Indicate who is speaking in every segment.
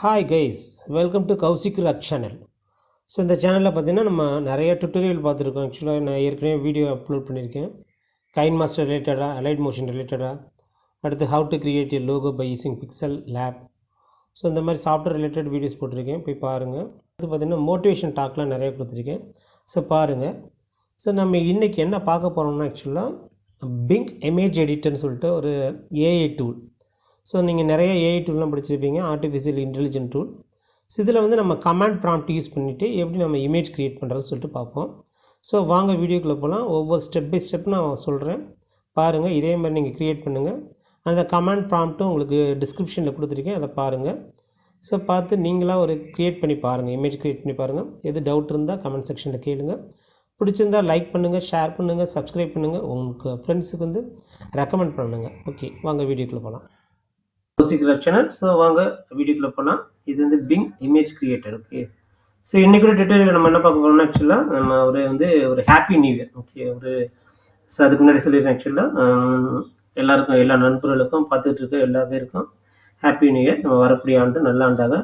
Speaker 1: Hi guys, welcome to Kaushik rock channel. So இந்த சேனலில் பார்த்தீங்கன்னா நம்ம நிறைய டுட்டோரியல் பார்த்துருக்கோம். ஆக்சுவலாக நான் ஏற்கனவே வீடியோ அப்லோட் பண்ணியிருக்கேன். கைன் மாஸ்டர் ரிலேட்டடாக, அலைட் மோஷன் ரிலேட்டடாக, அடுத்து how to create a logo by using pixel lab. So இந்த மாதிரி சாஃப்ட்வேர் ரிலேட்டட் வீடியோஸ் போட்டிருக்கேன், போய் பாருங்கள். அடுத்து பார்த்திங்கன்னா மோட்டிவேஷன் டாக்லாம் நிறைய கொடுத்துருக்கேன். ஸோ பாருங்கள். ஸோ நம்ம இன்றைக்கி என்ன பார்க்க போகிறோம்னா, ஆக்சுவலாக பிங் இமேஜ் எடிட்டர்னு சொல்லிட்டு ஒரு ஏஐ டூல். ஸோ நீங்கள் நிறைய ஏஐ டூல்லாம் படிச்சிருப்பீங்க, ஆர்டிஃபிஷியல் இன்டெலிஜென்ட் டூல். ஸோ இதில் வந்து நம்ம கமாண்ட் ப்ராம்ப்ட் யூஸ் பண்ணிவிட்டு எப்படி நம்ம இமேஜ் க்ரியேட் பண்ணுறதுன்னு சொல்லிட்டு பார்ப்போம். ஸோ வாங்க வீடியோக்குள்ளே போகலாம். ஒவ்வொரு ஸ்டெப் பை ஸ்டெப் நான் சொல்கிறேன், பாருங்கள். இதே மாதிரி நீங்கள் க்ரியேட் பண்ணுங்கள். அந்த கமாண்ட் ப்ராம்ப்ட்டும் உங்களுக்கு டிஸ்கிரிப்ஷனில் கொடுத்துருக்கேன், அதை பாருங்கள். ஸோ பார்த்து நீங்களாக ஒரு க்ரியேட் பண்ணி பாருங்கள், இமேஜ் க்ரியேட் பண்ணி பாருங்கள். எது டவுட் இருந்தால் கமெண்ட் செக்ஷனில் கேளுங்க. பிடிச்சிருந்தால் லைக் பண்ணுங்கள், ஷேர் பண்ணுங்கள், சப்ஸ்கிரைப் பண்ணுங்கள், உங்களுக்கு ஃப்ரெண்ட்ஸுக்கு வந்து ரெக்கமெண்ட் பண்ணுங்கள். ஓகே, வாங்க வீடியோக்குள்ளே போகலாம். Kaushik rock channel. ஸோ வாங்க வீடியோக்குள்ளே போகலாம். இது வந்து Bing image creator. Okay, so இன்றைக்கி டுட்டோரியல் நம்ம என்ன பார்க்க போகிறோம்னா, ஆக்சுவலாக நம்ம ஒரு happy new year. Okay, so அதுக்கு முன்னாடி சொல்லிடுறேன். ஆக்சுவலாக எல்லாருக்கும், எல்லா நண்பர்களுக்கும், பார்த்துட்டு இருக்க எல்லா பேருக்கும் ஹாப்பி நியூ இயர். நம்ம வரக்கூடிய ஆண்டு நல்ல ஆண்டாக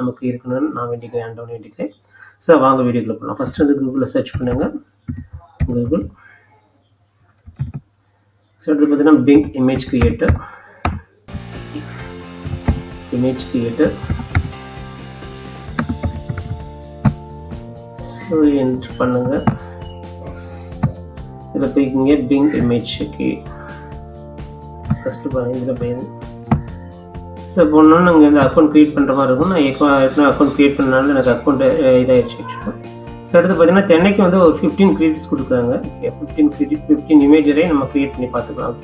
Speaker 1: நமக்கு இருக்கணும்னு நான் வேண்டிக்கிறேன், ஆண்டவன் வேண்டிக்கிறேன். ஸோ வாங்க வீடியோக்குள்ளே போகலாம். ஃபஸ்ட்டு வந்து கூகுளில் சர்ச் பண்ணுங்கள், கூகுள். ஸோ அடுத்து பார்த்தீங்கன்னா Bing image creator, image creator. So enter பண்ணுங்க. இதில் போய்க்கிங்க பிங் இமேஜுக்கு ஃபஸ்ட்டு பாருங்கள். இதில் போய் ஸோ இப்போ ஒன்று நாங்கள் இந்த அக்கௌண்ட் க்ரியேட் பண்ணுற மாதிரி இருக்கும். நான் ஏற்கனவே அக்கௌண்ட் க்ரியேட் பண்ணனால எனக்கு அக்கௌண்ட் இதாகிடுச்சு. ஸோ அடுத்து பார்த்தீங்கன்னா தென்னைக்கு வந்து ஒரு 15 கிரெடிட்ஸ் கொடுக்குறாங்க. ஓகே, 15 இமேஜரை நம்ம க்ரியேட் பண்ணி பார்த்துக்கலாம்.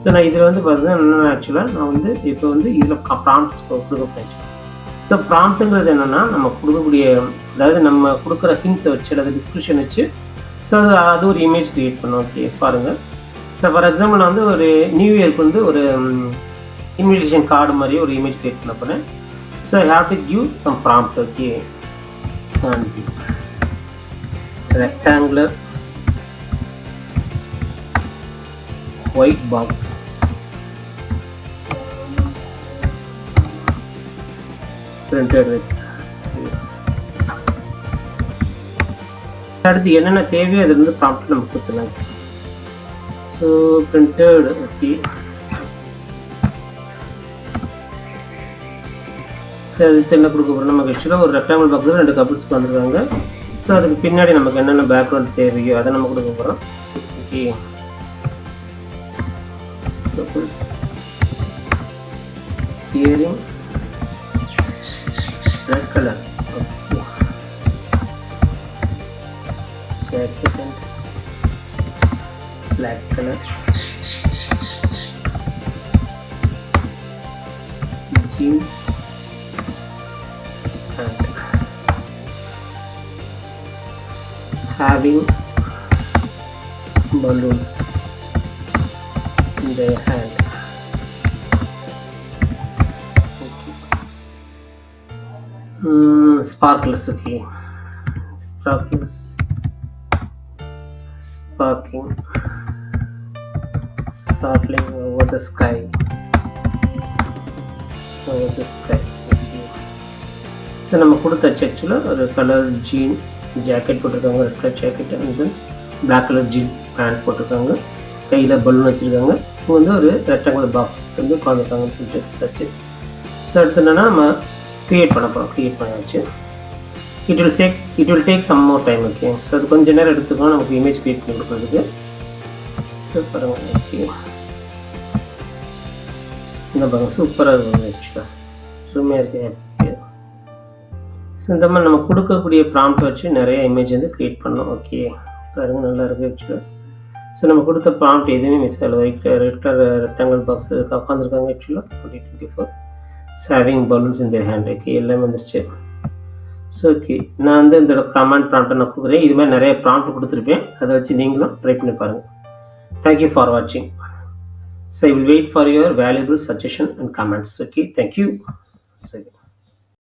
Speaker 1: ஸோ நான் இதில் வந்து பார்த்தீங்கன்னா என்னென்னா, ஆக்சுவலாக நான் வந்து இப்போ வந்து இதில் ப்ராம்ப்ட்ஸ் கொடுக்க போகிறேன். ஸோ ப்ராம்ப்ட்டுங்கிறது என்னென்னா, நம்ம கொடுக்கக்கூடிய, அதாவது நம்ம கொடுக்குற ஹிண்ட்ஸை வச்சு அல்லது டிஸ்கிரிப்ஷன் வச்சு ஸோ அது ஒரு இமேஜ் க்ரியேட் பண்ணோம். ஓகே, பாருங்கள். ஸோ ஃபார் எக்ஸாம்பிள் நான் வந்து ஒரு நியூ இயர்க்கு வந்து ஒரு இன்விடேஷன் கார்டு மாதிரி ஒரு இமேஜ் க்ரியேட் பண்ண போகிறேன். So I have to give some prompt. Okay, rectangular white box, printed with. அடுத்து என்னென்ன தேவையோ அது வந்து ப்ராம்ப்ட் நம்ம கொடுத்துலாம். So printed. ஓகே, ஸோ அதுக்கு என்ன கொடுக்க போகிறோம், நமக்கு ஆக்சுவலாக ஒரு ரெக்டாங்கிள் பாக்ஸில் 2 கப்புள்ஸ் வந்துருக்காங்க. ஸோ அதுக்கு பின்னாடி நமக்கு என்னென்ன பேக்ரவுண்ட் தேவையோ அதை நம்ம கொடுக்க போகிறோம். Okay, couples earring red color. Okay, jacket and black color, jeans and having balloons in their hand. Sparklers. Okay, sparklers, sparkling over the sky, over the sky. Okay, so நம்ம கொடுத்த ஆக்சுவலாக ஒரு கலர் ஜீன் ஜாக்கெட் போட்டிருக்காங்க, red colour jacket, and then black colour jean pant போட்டிருக்காங்க, கையில் balloon வச்சுருக்காங்க. இப்போ வந்து ஒரு ரெக்டாங்குலர் பாக்ஸ் வந்து உட்காந்துருக்காங்கன்னு சொல்லிட்டு வச்சு. ஸோ அடுத்து என்னென்னா நம்ம க்ரியேட் பண்ண போகிறோம். க்ரியேட் பண்ணியாச்சு. It will take some more time. Okay, so அது கொஞ்சம் நேரம் எடுத்துக்கலாம் நமக்கு இமேஜ் க்ரியேட் பண்ணி கொடுக்குறதுக்கு. ஸோ பாருங்கள். ஓகே, இந்த பாருங்கள், சூப்பராக இருக்கும். ஆக்சுவலாக அருமையாக இருக்குது. ஸோ இந்த மாதிரி நம்ம கொடுக்கக்கூடிய ப்ராம்ப்ட் வச்சு நிறைய இமேஜ் வந்து க்ரியேட் பண்ணோம். ஓகே, பாருங்கள், நல்லா இருக்குது ஆக்சுவலாக. ஸோ நம்ம கொடுத்த ப்ராம்ப்ட் எதுவுமே மிஸ் ஆகலை. ரெட் கலர் ரெக்டாங்கிள் பாக்ஸ் உட்காந்துருக்காங்க ஆக்சுவலாக. 2024 ஹேவிங் பலூன்ஸ் இன் தேர் ஹேண்ட். ஓகே, எல்லாமே வந்துருச்சு. ஸோ ஓகே, நான் வந்து இந்த கமாண்ட் ப்ராம்ப்டை நான் கொடுக்குறேன். இது மாதிரி நிறைய ப்ராம்ப்ட் கொடுத்துருப்பேன், அதை வச்சு நீங்களும் ட்ரை பண்ணி பாருங்கள். தேங்க்யூ ஃபார் வாட்சிங். So I will wait for your valuable suggestion and comments. Okay, thank you. சரி.